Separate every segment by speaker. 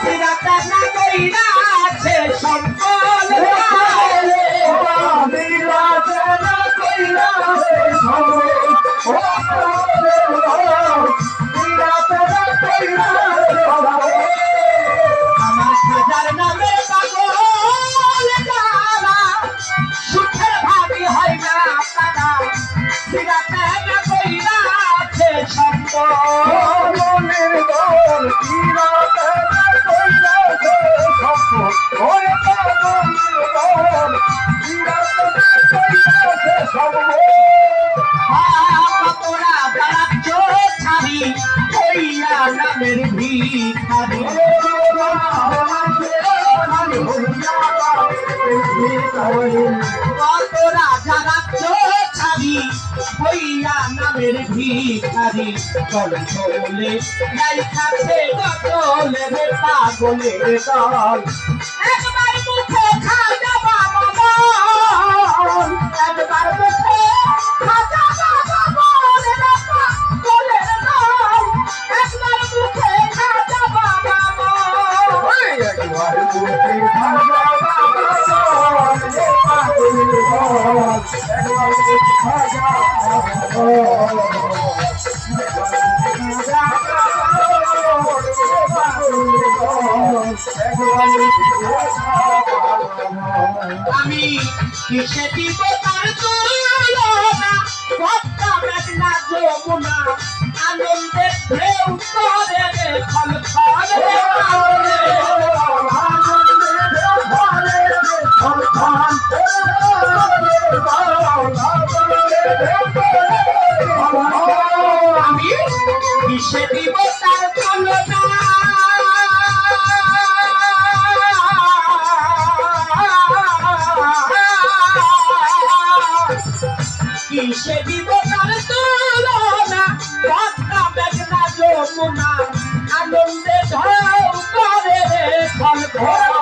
Speaker 1: সিরাতে না কইরা আছে সম্পদ
Speaker 2: সিরাতে না কইরা আছে সম্পদ সিরাতে না কইরা
Speaker 1: আমার হাজার নামে পাগল যারা সুখের ভাবি হয় না তারা সিরাতে না কইরা আছে সম্পদ
Speaker 2: মনের দল সিরাতে না কইরা আছে সম্পদ ওরে মনের দল সিরাতে না কইরা আছে সম্পদ
Speaker 1: তোরা যারা ছাড়ি হইয়া নামের ভিখারি তোরা যারা ছাড়ি হইয়া নামের ভিখারি কলে নাই খাচ্ছে গলে রে পাগলের দল একবার মুখে খাজা বাবা বল একবার মুখে খাজা বাবা বল রে পাগলের দল একবার মুখে খাজা বাবা বল
Speaker 2: একবার মুখে খাজা বাবা বল রে পাগলের দল একবার মুখে খাজা
Speaker 1: আমি কিসে দিব তার তুলনা ভক্তা মেঘনা যমুনা আনন্দে ঢেউ করে রে খল খল রে আমি কিসে দিব তার তুলনা কিসে দিব তার তুলনা ভক্তা মেঘনা যমুনা আনন্দে ঢেউ করে রে খল খল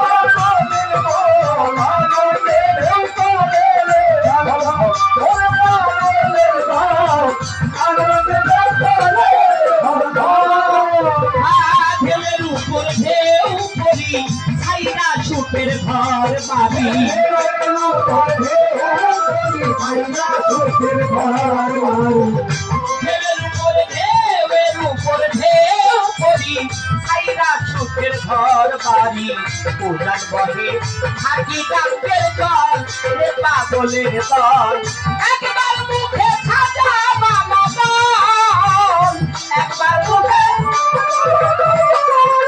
Speaker 1: ঢেউয়ের উপর ঢেউ পড়ি ছাইরা সুখের ঘর বাড়ি ঢেউয়ের উপর ঢেউ পড়ি ছাইরা সুখের ঘর বাড়ি উড়ান বহে হাকি ডাকের দল রে পাগলের দল একবার মুখে খাজা